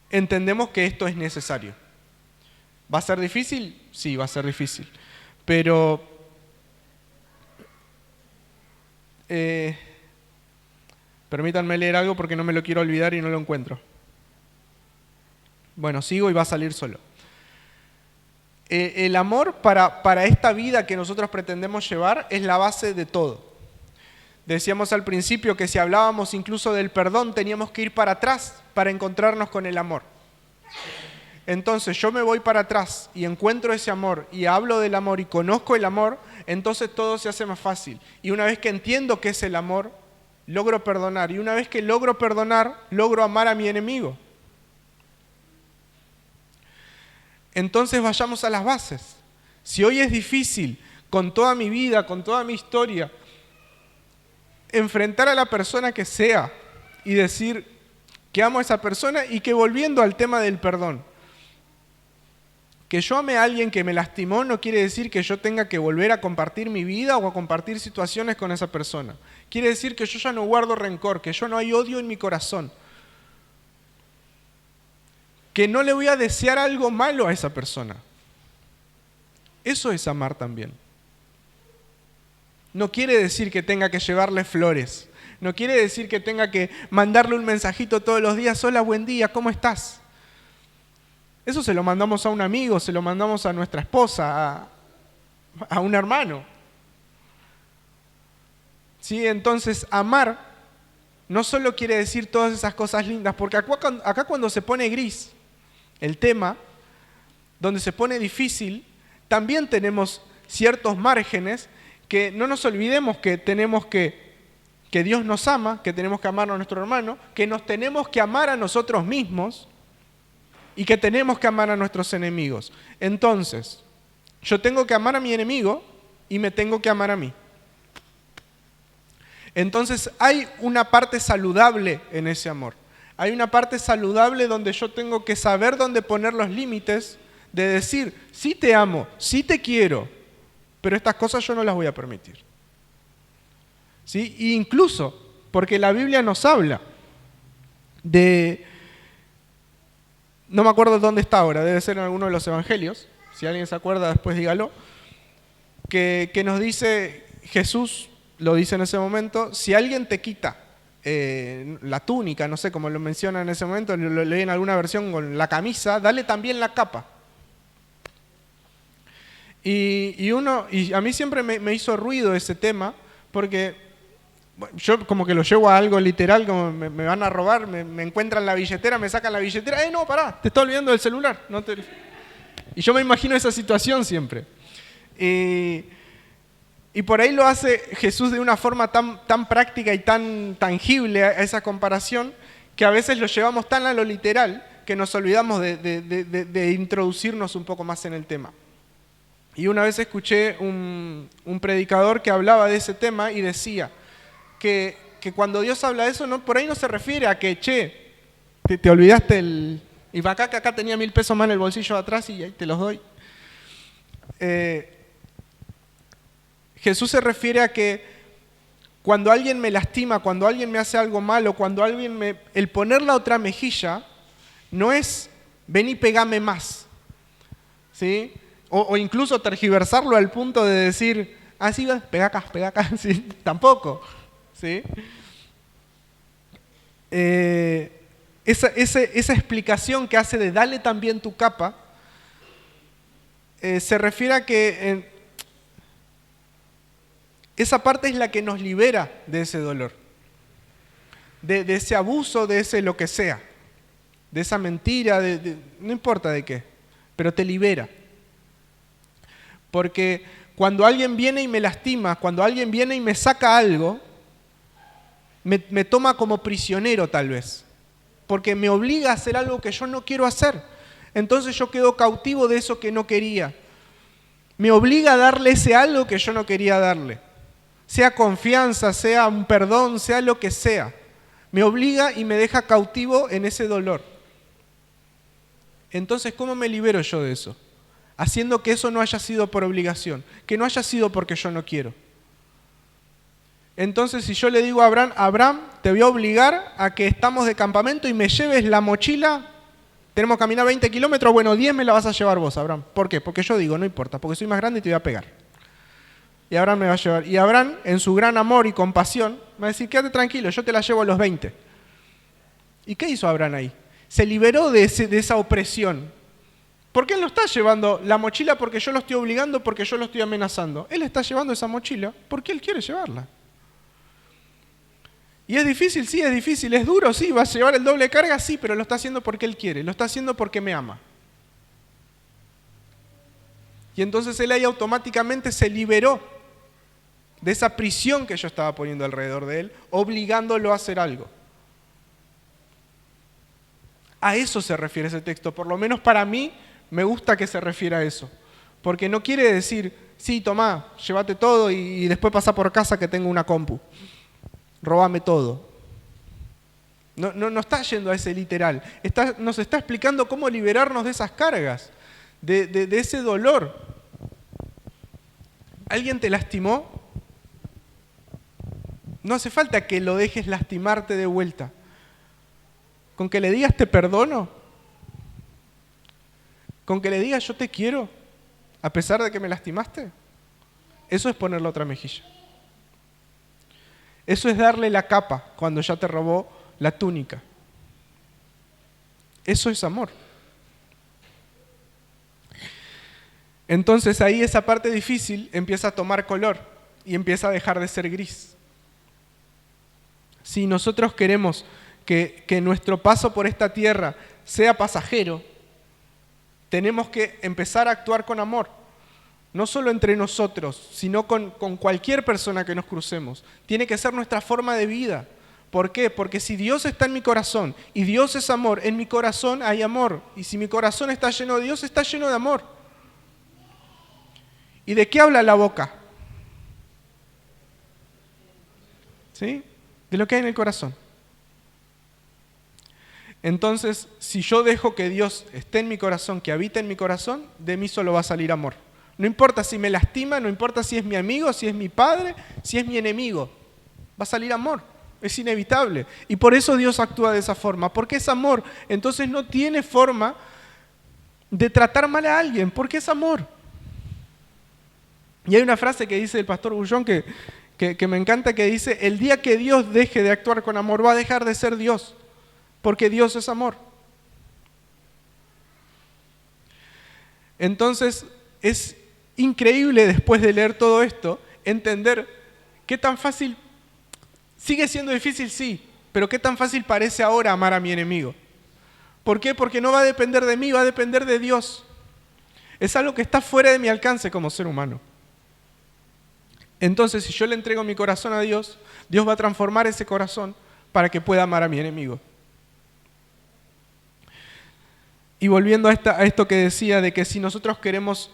entendemos que esto es necesario. ¿Va a ser difícil? Sí, va a ser difícil, pero permítanme leer algo porque no me lo quiero olvidar y no lo encuentro. Bueno, sigo y va a salir solo. El amor para esta vida que nosotros pretendemos llevar es la base de todo. Decíamos al principio que si hablábamos incluso del perdón, teníamos que ir para atrás para encontrarnos con el amor. Entonces yo me voy para atrás y encuentro ese amor y hablo del amor y conozco el amor, entonces todo se hace más fácil. Y una vez que entiendo qué es el amor, logro perdonar. Y una vez que logro perdonar, logro amar a mi enemigo. Entonces vayamos a las bases. Si hoy es difícil, con toda mi vida, con toda mi historia, enfrentar a la persona que sea y decir, que amo a esa persona y que, volviendo al tema del perdón, que yo ame a alguien que me lastimó no quiere decir que yo tenga que volver a compartir mi vida o a compartir situaciones con esa persona. Quiere decir que yo ya no guardo rencor, que yo no hay odio en mi corazón, que no le voy a desear algo malo a esa persona. Eso es amar también. No quiere decir que tenga que llevarle flores. No quiere decir que tenga que mandarle un mensajito todos los días. Hola, buen día, ¿cómo estás? Eso se lo mandamos a un amigo, se lo mandamos a nuestra esposa, a un hermano. ¿Sí? Entonces, amar no solo quiere decir todas esas cosas lindas, porque acá cuando se pone gris el tema, donde se pone difícil, también tenemos ciertos márgenes que no nos olvidemos que tenemos que Dios nos ama, que tenemos que amar a nuestro hermano, que nos tenemos que amar a nosotros mismos y que tenemos que amar a nuestros enemigos. Entonces, yo tengo que amar a mi enemigo y me tengo que amar a mí. Entonces, hay una parte saludable en ese amor. Hay una parte saludable donde yo tengo que saber dónde poner los límites de decir, sí te amo, sí te quiero, pero estas cosas yo no las voy a permitir. ¿Sí? E incluso, porque la Biblia nos habla de, no me acuerdo dónde está ahora, debe ser en alguno de los evangelios, si alguien se acuerda después dígalo, que nos dice, Jesús lo dice en ese momento, si alguien te quita la túnica, no sé cómo lo menciona en ese momento, lo leí en alguna versión con la camisa, dale también la capa. Y a mí siempre me hizo ruido ese tema, porque yo como que lo llevo a algo literal, como me van a robar, me encuentran la billetera, me sacan la billetera, no, pará, te está olvidando del celular. Y yo me imagino esa situación siempre. Y por ahí lo hace Jesús de una forma tan práctica y tan tangible a esa comparación, que a veces lo llevamos tan a lo literal que nos olvidamos de introducirnos un poco más en el tema. Y una vez escuché un predicador que hablaba de ese tema y decía que cuando Dios habla de eso, por ahí no se refiere a que, te olvidaste y acá tenía 1.000 pesos más en el bolsillo de atrás y ahí te los doy. Jesús se refiere a que cuando alguien me lastima, cuando alguien me hace algo malo, cuando el poner la otra mejilla no es ven y pegame más, ¿sí? O incluso tergiversarlo al punto de decir, sí, pega acá, ¿sí? Tampoco, ¿sí? Esa explicación que hace de dale también tu capa, se refiere a que esa parte es la que nos libera de ese dolor, de ese abuso, de ese lo que sea, de esa mentira, no importa de qué, pero te libera. Porque cuando alguien viene y me lastima, cuando alguien viene y me saca algo, me toma como prisionero tal vez, porque me obliga a hacer algo que yo no quiero hacer. Entonces yo quedo cautivo de eso que no quería. Me obliga a darle ese algo que yo no quería darle. Sea confianza, sea un perdón, sea lo que sea. Me obliga y me deja cautivo en ese dolor. Entonces, ¿cómo me libero yo de eso? Haciendo que eso no haya sido por obligación, que no haya sido porque yo no quiero. Entonces, si yo le digo a Abraham, te voy a obligar a que estamos de campamento y me lleves la mochila, tenemos que caminar 20 kilómetros, bueno, 10 me la vas a llevar vos, Abraham. ¿Por qué? Porque yo digo, no importa, porque soy más grande y te voy a pegar. Y Abraham me va a llevar. Y Abraham, en su gran amor y compasión, me va a decir, quédate tranquilo, yo te la llevo a los 20. ¿Y qué hizo Abraham ahí? Se liberó de esa opresión. ¿Por qué él no está llevando la mochila porque yo lo estoy obligando, porque yo lo estoy amenazando? Él está llevando esa mochila porque él quiere llevarla. ¿Y es difícil? Sí, es difícil. ¿Es duro? Sí. ¿Va a llevar el doble de carga? Sí, pero lo está haciendo porque él quiere. Lo está haciendo porque me ama. Y entonces él ahí automáticamente se liberó de esa prisión que yo estaba poniendo alrededor de él, obligándolo a hacer algo. A eso se refiere ese texto. Por lo menos para mí me gusta que se refiera a eso. Porque no quiere decir, sí, tomá, llévate todo y después pasá por casa que tengo una compu. Róbame todo. No está yendo a ese literal. Nos está explicando cómo liberarnos de esas cargas, de ese dolor. ¿Alguien te lastimó? No hace falta que lo dejes lastimarte de vuelta. Con que le digas te perdono, con que le digas yo te quiero, a pesar de que me lastimaste, eso es poner la otra mejilla. Eso es darle la capa cuando ya te robó la túnica. Eso es amor. Entonces ahí esa parte difícil empieza a tomar color y empieza a dejar de ser gris. Si nosotros queremos que nuestro paso por esta tierra sea pasajero, tenemos que empezar a actuar con amor. No solo entre nosotros, sino con cualquier persona que nos crucemos. Tiene que ser nuestra forma de vida. ¿Por qué? Porque si Dios está en mi corazón y Dios es amor, en mi corazón hay amor. Y si mi corazón está lleno de Dios, está lleno de amor. ¿Y de qué habla la boca? ¿Sí? De lo que hay en el corazón. Entonces, si yo dejo que Dios esté en mi corazón, que habite en mi corazón, de mí solo va a salir amor. No importa si me lastima, no importa si es mi amigo, si es mi padre, si es mi enemigo. Va a salir amor. Es inevitable. Y por eso Dios actúa de esa forma. Porque es amor. Entonces no tiene forma de tratar mal a alguien. Porque es amor. Y hay una frase que dice el pastor Bullón que me encanta, que dice: el día que Dios deje de actuar con amor, va a dejar de ser Dios. Porque Dios es amor. Entonces es increíble, después de leer todo esto, entender qué tan fácil, sigue siendo difícil, sí, pero qué tan fácil parece ahora amar a mi enemigo. ¿Por qué? Porque no va a depender de mí, va a depender de Dios. Es algo que está fuera de mi alcance como ser humano. Entonces, si yo le entrego mi corazón a Dios, Dios va a transformar ese corazón para que pueda amar a mi enemigo. Y volviendo a esto que decía, de que si nosotros queremos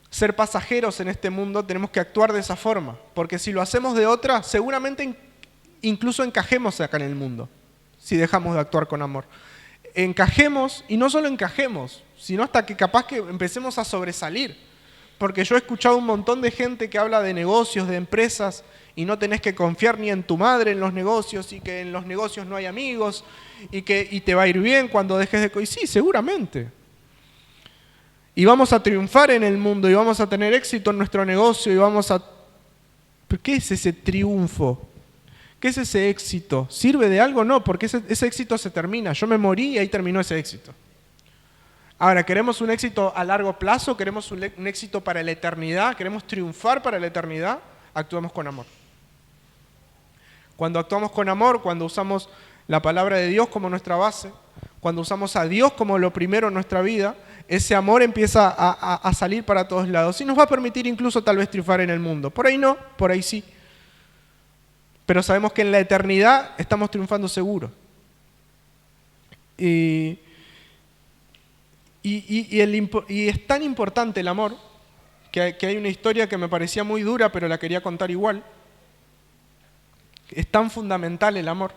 ser pasajeros en este mundo, tenemos que actuar de esa forma. Porque si lo hacemos de otra, seguramente incluso encajemos acá en el mundo, si dejamos de actuar con amor. Encajemos, y no solo encajemos, sino hasta que capaz que empecemos a sobresalir. Porque yo he escuchado un montón de gente que habla de negocios, de empresas, y no tenés que confiar ni en tu madre en los negocios, y que en los negocios no hay amigos, y te va a ir bien cuando dejes de... Y sí, seguramente. Y vamos a triunfar en el mundo, y vamos a tener éxito en nuestro negocio, y vamos a... ¿Pero qué es ese triunfo? ¿Qué es ese éxito? ¿Sirve de algo? No, porque ese éxito se termina. Yo me morí y ahí terminó ese éxito. Ahora, ¿queremos un éxito a largo plazo? ¿Queremos un éxito para la eternidad? ¿Queremos triunfar para la eternidad? Actuamos con amor. Cuando actuamos con amor, cuando usamos la palabra de Dios como nuestra base, cuando usamos a Dios como lo primero en nuestra vida, ese amor empieza a salir para todos lados y nos va a permitir incluso tal vez triunfar en el mundo. Por ahí no, por ahí sí. Pero sabemos que en la eternidad estamos triunfando seguro. Y es tan importante el amor, que hay una historia que me parecía muy dura, pero la quería contar igual. Es tan fundamental el amor,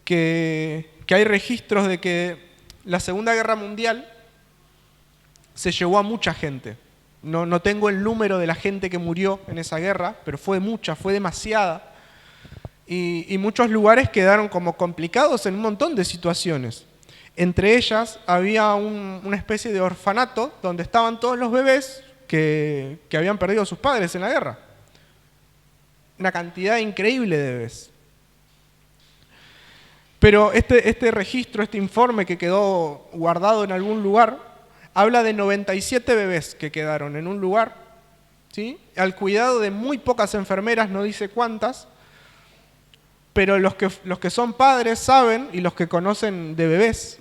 que hay registros de que la Segunda Guerra Mundial se llevó a mucha gente. No tengo el número de la gente que murió en esa guerra, pero fue mucha, fue demasiada. Y muchos lugares quedaron como complicados en un montón de situaciones. Entre ellas había una especie de orfanato donde estaban todos los bebés que habían perdido a sus padres en la guerra. Una cantidad increíble de bebés. Pero este registro, este informe que quedó guardado en algún lugar, habla de 97 bebés que quedaron en un lugar, ¿sí? Al cuidado de muy pocas enfermeras, no dice cuántas, pero los que son padres saben, y los que conocen de bebés,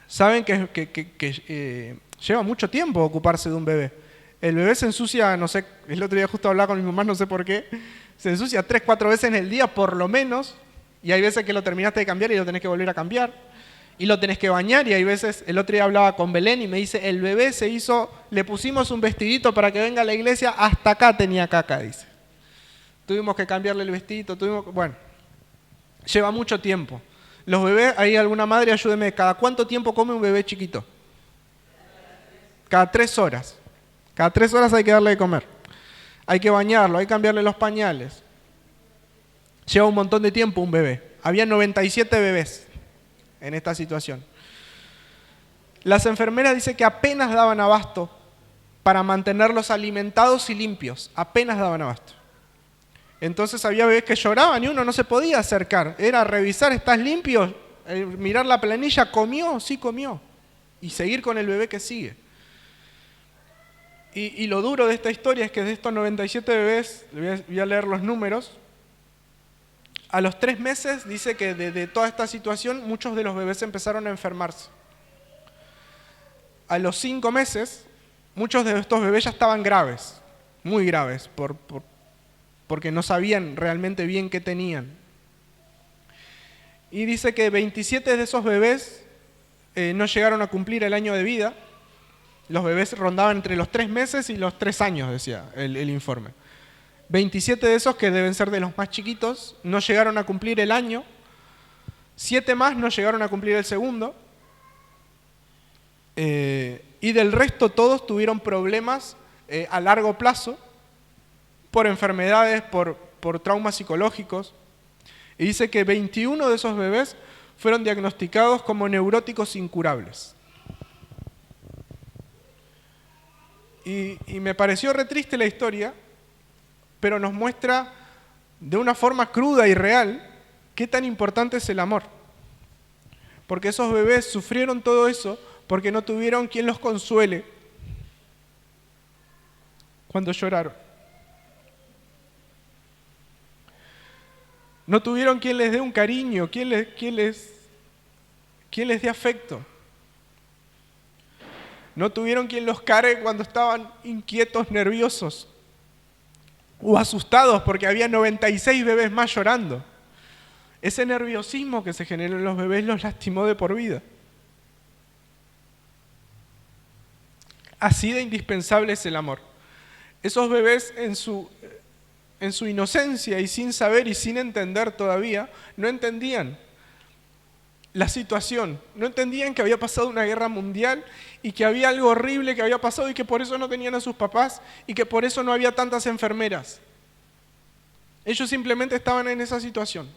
saben que lleva mucho tiempo ocuparse de un bebé. El bebé se ensucia, no sé, el otro día justo hablaba con mi mamá, no sé por qué, se ensucia 3-4 veces en el día por lo menos, y hay veces que lo terminaste de cambiar y lo tenés que volver a cambiar, y lo tenés que bañar, y hay veces, el otro día hablaba con Belén y me dice, el bebé le pusimos un vestidito para que venga a la iglesia, hasta acá tenía caca, dice. tuvimos que cambiarle el vestido, bueno, lleva mucho tiempo. Los bebés, ahí alguna madre ayúdeme, ¿cada cuánto tiempo come un bebé chiquito? Cada 3 horas. Cada 3 horas hay que darle de comer. Hay que bañarlo, hay que cambiarle los pañales. Lleva un montón de tiempo un bebé. Había 97 bebés en esta situación. Las enfermeras dicen que apenas daban abasto para mantenerlos alimentados y limpios. Apenas daban abasto. Entonces había bebés que lloraban y uno no se podía acercar. Era revisar, ¿estás limpio? Mirar la planilla, ¿comió? Sí, comió. Y seguir con el bebé que sigue. Y lo duro de esta historia es que de estos 97 bebés, voy a leer los números, a los 3 meses dice que de toda esta situación muchos de los bebés empezaron a enfermarse. A los 5 meses, muchos de estos bebés ya estaban graves, muy graves, porque no sabían realmente bien qué tenían. Y dice que 27 de esos bebés no llegaron a cumplir el año de vida. Los bebés rondaban entre los 3 meses y los 3 años, decía el informe. 27 de esos, que deben ser de los más chiquitos, no llegaron a cumplir el año. 7 más no llegaron a cumplir el segundo. Y del resto todos tuvieron problemas a largo plazo por enfermedades, por traumas psicológicos. Y dice que 21 de esos bebés fueron diagnosticados como neuróticos incurables. Y me pareció re triste la historia, pero nos muestra de una forma cruda y real qué tan importante es el amor. Porque esos bebés sufrieron todo eso porque no tuvieron quien los consuele cuando lloraron. No tuvieron quien les dé un cariño, quien les dé afecto. No tuvieron quien los cargue cuando estaban inquietos, nerviosos o asustados porque había 96 bebés más llorando. Ese nerviosismo que se generó en los bebés los lastimó de por vida. Así de indispensable es el amor. Esos bebés en su inocencia y sin saber y sin entender todavía, no entendían la situación, no entendían que había pasado una guerra mundial y que había algo horrible que había pasado y que por eso no tenían a sus papás y que por eso no había tantas enfermeras. Ellos simplemente estaban en esa situación.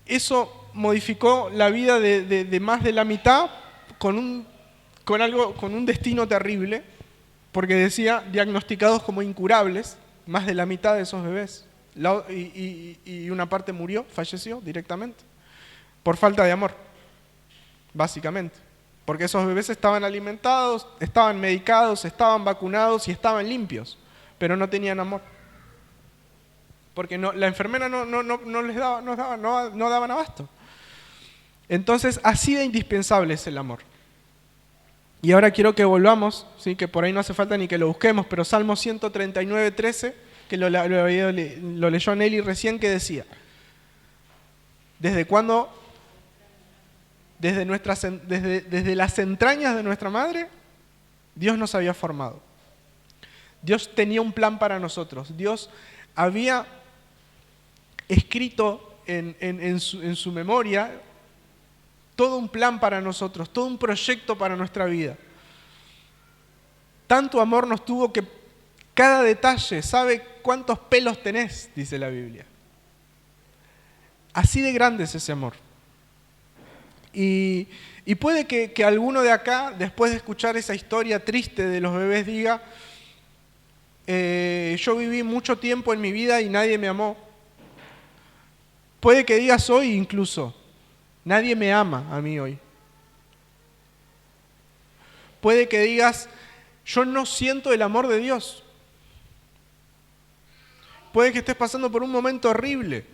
Eso modificó la vida de más de la mitad con un destino terrible, porque decía diagnosticados como incurables, más de la mitad de esos bebés. Y una parte murió, falleció directamente, por falta de amor, básicamente. Porque esos bebés estaban alimentados, estaban medicados, estaban vacunados y estaban limpios, pero no tenían amor. Porque la enfermera no les daban abasto. Entonces, así de indispensable es el amor. Y ahora quiero que volvamos, ¿sí? Que por ahí no hace falta ni que lo busquemos, pero Salmo 139, 13, que lo leyó Nelly recién, que decía: ¿desde cuándo? Desde las entrañas de nuestra madre, Dios nos había formado. Dios tenía un plan para nosotros. Dios había escrito en su memoria todo un plan para nosotros, todo un proyecto para nuestra vida. Tanto amor nos tuvo que cada detalle, sabe cuántos pelos tenés, dice la Biblia. Así de grande es ese amor. Y puede que alguno de acá, después de escuchar esa historia triste de los bebés, diga: yo viví mucho tiempo en mi vida y nadie me amó. Puede que digas hoy incluso: nadie me ama a mí hoy. Puede que digas: yo no siento el amor de Dios. Puede que estés pasando por un momento horrible.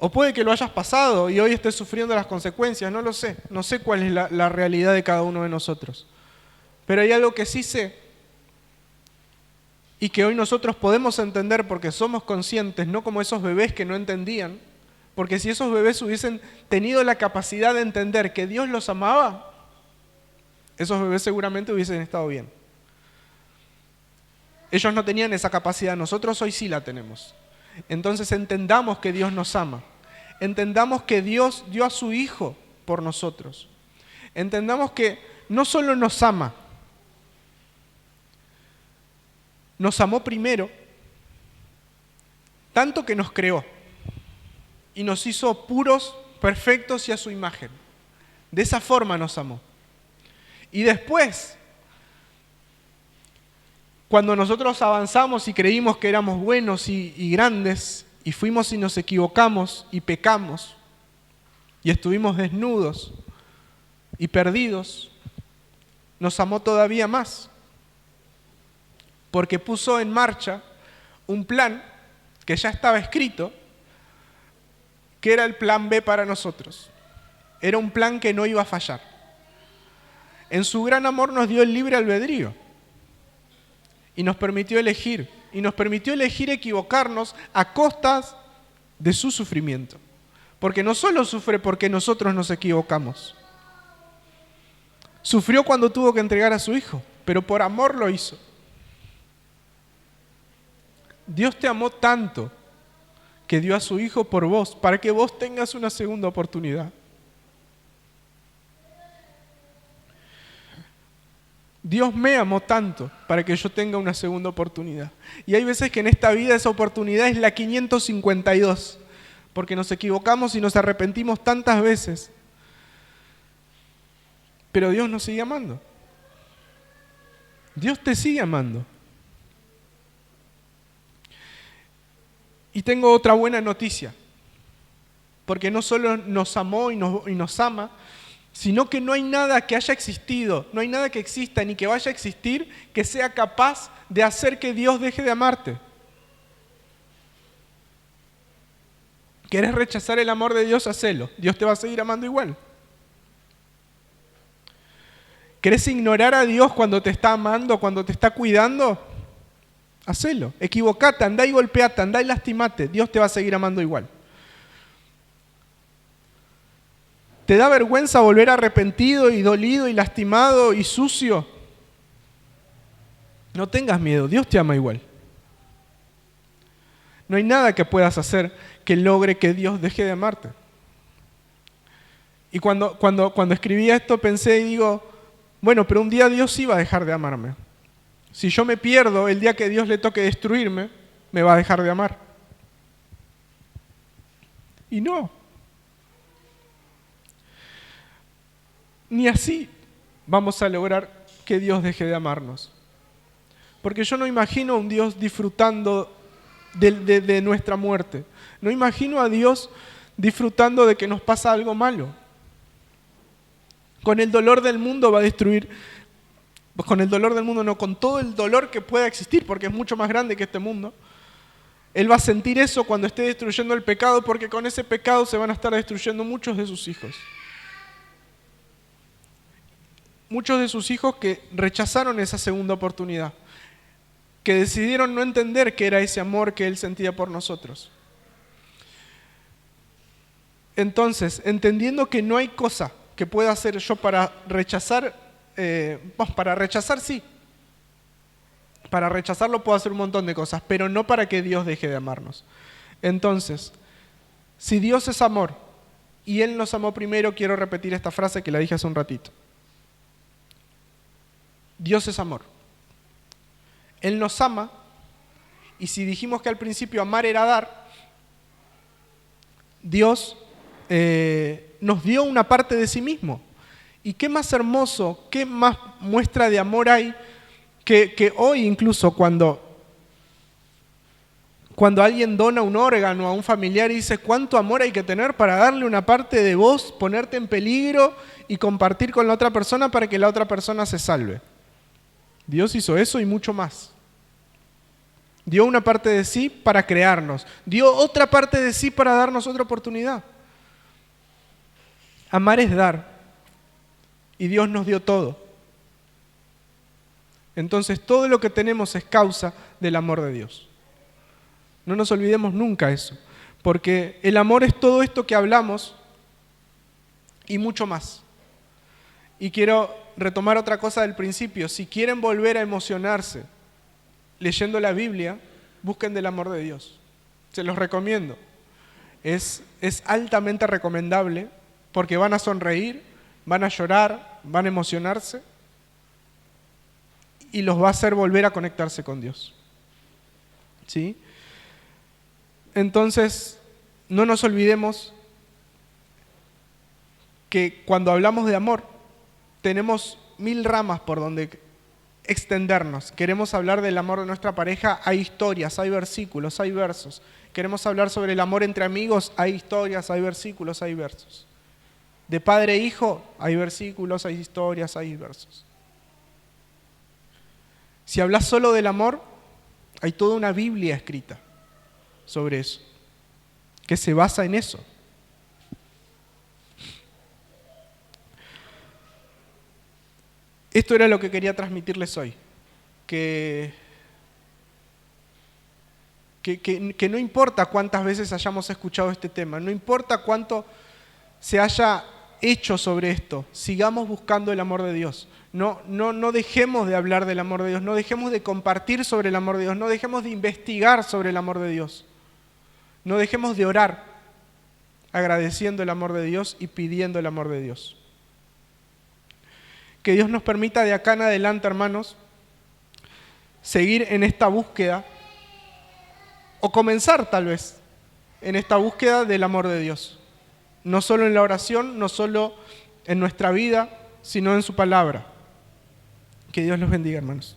O puede que lo hayas pasado y hoy estés sufriendo las consecuencias, no lo sé. No sé cuál es la realidad de cada uno de nosotros. Pero hay algo que sí sé y que hoy nosotros podemos entender porque somos conscientes, no como esos bebés que no entendían. Porque si esos bebés hubiesen tenido la capacidad de entender que Dios los amaba, esos bebés seguramente hubiesen estado bien. Ellos no tenían esa capacidad, nosotros hoy sí la tenemos. Entonces entendamos que Dios nos ama. Entendamos que Dios dio a su Hijo por nosotros. Entendamos que no solo nos ama, nos amó primero, tanto que nos creó y nos hizo puros, perfectos y a su imagen. De esa forma nos amó. Y después, cuando nosotros avanzamos y creímos que éramos buenos y grandes, y fuimos y nos equivocamos y pecamos, y estuvimos desnudos y perdidos, nos amó todavía más, porque puso en marcha un plan que ya estaba escrito, que era el plan B para nosotros. Era un plan que no iba a fallar. En su gran amor nos dio el libre albedrío y nos permitió elegir, equivocarnos a costas de su sufrimiento. Porque no solo sufre porque nosotros nos equivocamos. Sufrió cuando tuvo que entregar a su Hijo, pero por amor lo hizo. Dios te amó tanto que dio a su Hijo por vos, para que vos tengas una segunda oportunidad. Dios me amó tanto para que yo tenga una segunda oportunidad. Y hay veces que en esta vida esa oportunidad es la 552, porque nos equivocamos y nos arrepentimos tantas veces. Pero Dios nos sigue amando. Dios te sigue amando. Y tengo otra buena noticia, porque no solo nos amó y nos ama, sino que no hay nada que haya existido, no hay nada que exista ni que vaya a existir que sea capaz de hacer que Dios deje de amarte. ¿Querés rechazar el amor de Dios? Hacelo. Dios te va a seguir amando igual. ¿Querés ignorar a Dios cuando te está amando, cuando te está cuidando? Hacelo. Equivocate, andá y golpeate, andá y lastimate. Dios te va a seguir amando igual. ¿Te da vergüenza volver arrepentido y dolido y lastimado y sucio? No tengas miedo, Dios te ama igual. No hay nada que puedas hacer que logre que Dios deje de amarte. Y cuando escribí esto pensé y digo, bueno, pero un día Dios sí va a dejar de amarme. Si yo me pierdo, el día que Dios le toque destruirme, me va a dejar de amar. Y no. Ni así vamos a lograr que Dios deje de amarnos. Porque yo no imagino a un Dios disfrutando de nuestra muerte. No imagino a Dios disfrutando de que nos pasa algo malo. Con el dolor del mundo va a destruir, con el dolor del mundo no, con todo el dolor que pueda existir, porque es mucho más grande que este mundo. Él va a sentir eso cuando esté destruyendo el pecado, porque con ese pecado se van a estar destruyendo muchos de sus hijos. Muchos de sus hijos que rechazaron esa segunda oportunidad, que decidieron no entender que era ese amor que Él sentía por nosotros. Entonces, entendiendo que no hay cosa que pueda hacer yo para rechazar, sí. Para rechazarlo puedo hacer un montón de cosas, pero no para que Dios deje de amarnos. Entonces, si Dios es amor y Él nos amó primero, quiero repetir esta frase que la dije hace un ratito. Dios es amor. Él nos ama, y si dijimos que al principio amar era dar, Dios nos dio una parte de sí mismo. Y qué más hermoso, qué más muestra de amor hay que hoy incluso cuando alguien dona un órgano a un familiar y dice cuánto amor hay que tener para darle una parte de vos, ponerte en peligro y compartir con la otra persona para que la otra persona se salve. Dios hizo eso y mucho más. Dio una parte de sí para crearnos. Dio otra parte de sí para darnos otra oportunidad. Amar es dar. Y Dios nos dio todo. Entonces todo lo que tenemos es causa del amor de Dios. No nos olvidemos nunca eso. Porque el amor es todo esto que hablamos y mucho más. Y quiero retomar otra cosa del principio. Si quieren volver a emocionarse leyendo la Biblia, busquen del amor de Dios. Se los recomiendo. Es altamente recomendable porque van a sonreír, van a llorar, van a emocionarse y los va a hacer volver a conectarse con Dios. ¿Sí? Entonces, no nos olvidemos que cuando hablamos de amor, tenemos 1000 ramas por donde extendernos. Queremos hablar del amor de nuestra pareja, hay historias, hay versículos, hay versos. Queremos hablar sobre el amor entre amigos, hay historias, hay versículos, hay versos. De padre e hijo, hay versículos, hay historias, hay versos. Si hablas solo del amor, hay toda una Biblia escrita sobre eso, que se basa en eso. Esto era lo que quería transmitirles hoy, que no importa cuántas veces hayamos escuchado este tema, no importa cuánto se haya hecho sobre esto, sigamos buscando el amor de Dios. No dejemos de hablar del amor de Dios, no dejemos de compartir sobre el amor de Dios, no dejemos de investigar sobre el amor de Dios, no dejemos de orar agradeciendo el amor de Dios y pidiendo el amor de Dios. Que Dios nos permita de acá en adelante, hermanos, seguir en esta búsqueda o comenzar tal vez en esta búsqueda del amor de Dios. No solo en la oración, no solo en nuestra vida, sino en su palabra. Que Dios los bendiga, hermanos.